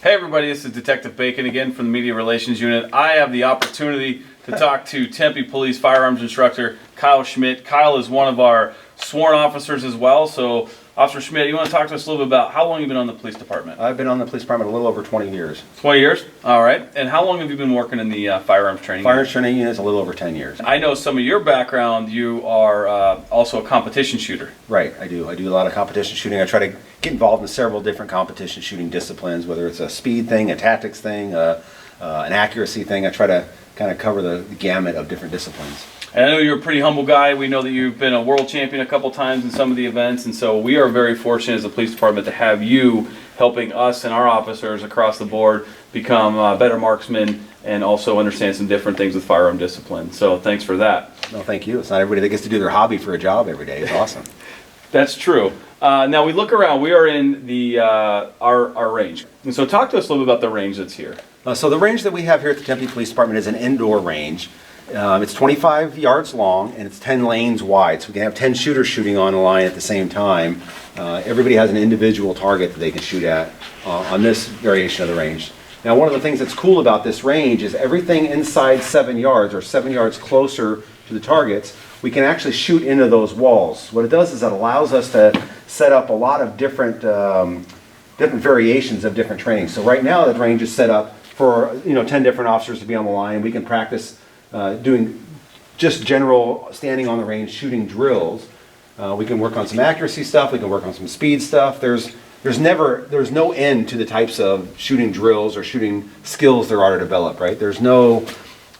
Hey everybody, this is Detective Bacon again from the Media Relations Unit. I have the opportunity to talk to Tempe Police Firearms Instructor Kyle Schmidt. Kyle is one of our sworn officers as well. So, Officer Schmidt, you want to talk to us a little bit about how long you've been on the police department? I've been on the police department a little over 20 years. 20 years? All right. And how long have you been working in the firearms training unit? Firearms training unit is a little over 10 years. I know some of your background, you are also a competition shooter. Right, I do. I do a lot of competition shooting. I try to get involved in several different competition shooting disciplines, whether it's a speed thing, a tactics thing, an accuracy thing. I try to kind of cover the gamut of different disciplines. And I know you're a pretty humble guy. We know that you've been a world champion a couple times in some of the events, and so we are very fortunate as a police department to have you helping us and our officers across the board become better marksmen and also understand some different things with firearm discipline. So thanks for that. No, thank you. It's not everybody that gets to do their hobby for a job every day. It's awesome. That's true. Now we look around. We are in the our range, and so talk to us a little bit about the range that's here. So the range that we have here at the Tempe Police Department is an indoor range. It's 25 yards long and it's 10 lanes wide, so we can have 10 shooters shooting on a line at the same time. Everybody has an individual target that they can shoot at on this variation of the range. Now, one of the things that's cool about this range is everything inside 7 yards or 7 yards closer to the targets, we can actually shoot into those walls. What it does is it allows us to set up a lot of different variations of different training. So right now the range is set up for 10 different officers to be on the line. We can practice doing just general standing on the range shooting drills. We can work on some accuracy stuff. We can work on some speed stuff. There's no end to the types of shooting drills or shooting skills there are to develop. Right? There's no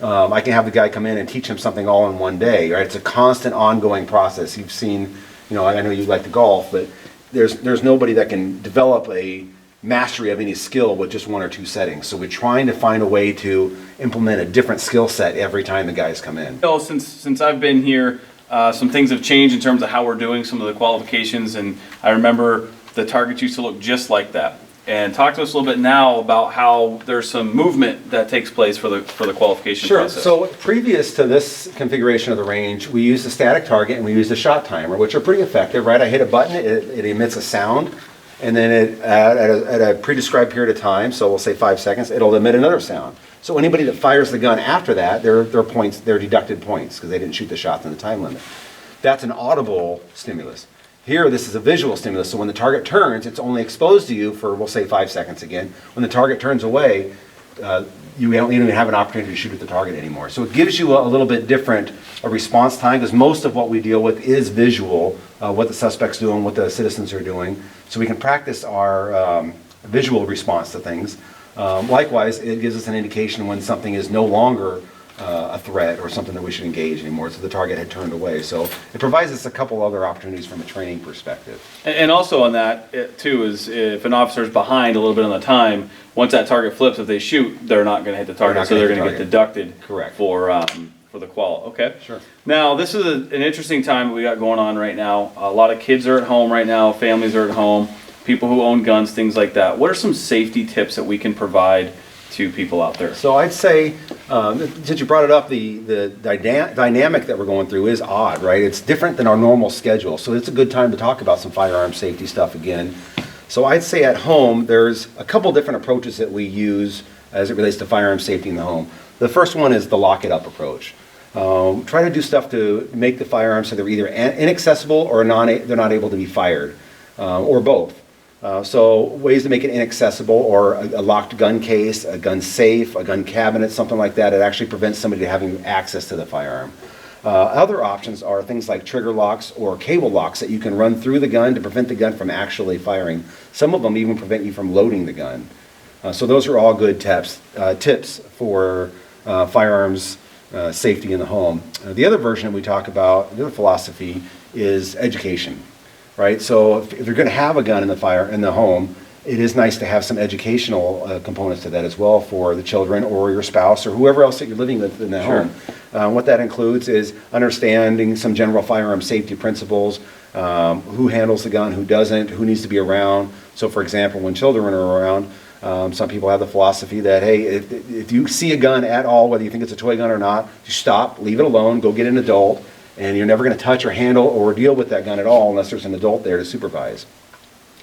I can have the guy come in and teach him something all in one day. Right? It's a constant, ongoing process. You've seen, I know you like to golf, but there's nobody that can develop a mastery of any skill with just one or two settings. So we're trying to find a way to implement a different skill set every time the guys come in. Since I've been here, some things have changed in terms of how we're doing some of the qualifications, and I remember the targets used to look just like that. And talk to us a little bit now about how there's some movement that takes place for the qualification process. So previous to this configuration of the range, we used a static target and we used a shot timer, which are pretty effective, right? I hit a button, it emits a sound, and then at a pre-described period of time, so we'll say 5 seconds, it'll emit another sound. So anybody that fires the gun after that, they're deducted points because they didn't shoot the shot in the time limit. That's an audible stimulus. Here, this is a visual stimulus, so when the target turns, it's only exposed to you for, we'll say, 5 seconds again. When the target turns away, you don't even have an opportunity to shoot at the target anymore. So it gives you a little bit different response time, because most of what we deal with is visual, what the suspect's doing, what the citizens are doing, so we can practice our visual response to things. Likewise, it gives us an indication when something is no longer a threat or something that we should engage anymore, so the target had turned away. So it provides us a couple other opportunities from a training perspective. And also on that too is if an officer's behind a little bit on the time, once that target flips, if they shoot, they're not going to hit the target, so they're going to get deducted. Correct. For the qual. Okay. Sure. Now this is an interesting time we got going on right now. A lot of kids are at home right now. Families are at home. People who own guns, things like that. What are some safety tips that we can provide to people out there? So I'd say, since you brought it up, the dynamic that we're going through is odd, right? It's different than our normal schedule, so it's a good time to talk about some firearm safety stuff again. So I'd say at home, there's a couple different approaches that we use as it relates to firearm safety in the home. The first one is the lock it up approach. Try to do stuff to make the firearms so they're either inaccessible or they're not able to be fired, or both. So ways to make it inaccessible, or a locked gun case, a gun safe, a gun cabinet, something like that. It actually prevents somebody having access to the firearm. Other options are things like trigger locks or cable locks that you can run through the gun to prevent the gun from actually firing. Some of them even prevent you from loading the gun. So those are all good tips for firearms safety in the home. The other version we talk about, the other philosophy, is education. Right, so if you're going to have a gun in the home, it is nice to have some educational components to that as well for the children or your spouse or whoever else that you're living with in the home. What that includes is understanding some general firearm safety principles, who handles the gun, who doesn't, who needs to be around. So, for example, when children are around, some people have the philosophy that, hey, if you see a gun at all, whether you think it's a toy gun or not, you stop, leave it alone, go get an adult. And you're never going to touch or handle or deal with that gun at all unless there's an adult there to supervise.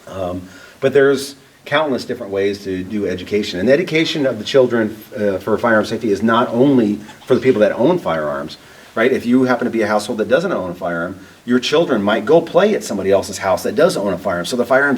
But there's countless different ways to do education. And the education of the children for firearm safety is not only for the people that own firearms, right? If you happen to be a household that doesn't own a firearm, your children might go play at somebody else's house that does own a firearm. So the firearm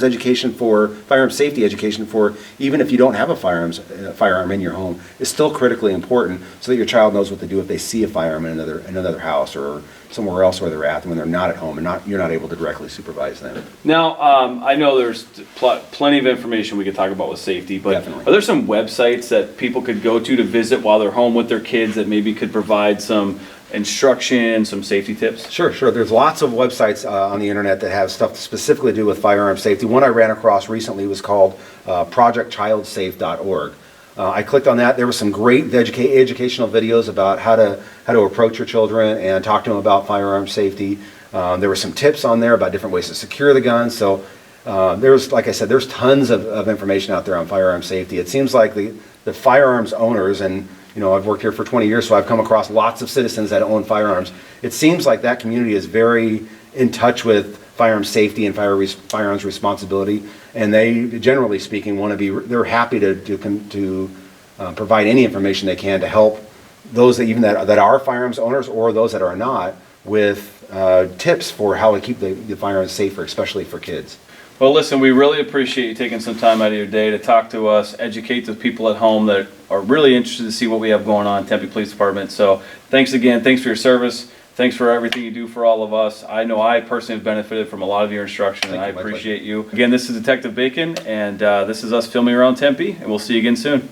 safety education for even if you don't have a firearm in your home is still critically important, so that your child knows what to do if they see a firearm in another house or somewhere else where they're at when they're not at home and you're not able to directly supervise them. Now, I know there's plenty of information we could talk about with safety, but Definitely. are there some websites that people could go to visit while they're home with their kids that maybe could provide some instruction, some safety tips? Sure. There's lots of websites on the internet that have stuff specifically to do with firearm safety. One I ran across recently was called projectchildsafe.org. I clicked on that. There were some great educational videos about how to approach your children and talk to them about firearm safety. There were some tips on there about different ways to secure the gun. So like I said, there's tons of information out there on firearm safety. It seems like the firearms owners, and I've worked here for 20 years, so I've come across lots of citizens that own firearms. It seems like that community is very in touch with firearms safety and firearms responsibility, and they, generally speaking, they're happy to provide any information they can to help those that are firearms owners or those that are not with tips for how to keep the firearms safer, especially for kids. Well, listen, we really appreciate you taking some time out of your day to talk to us, educate the people at home that are really interested to see what we have going on in Tempe Police Department. So thanks again. Thanks for your service. Thanks for everything you do for all of us. I know I personally have benefited from a lot of your instruction, and I appreciate you. Again, this is Detective Bacon, and this is us filming around Tempe, and we'll see you again soon.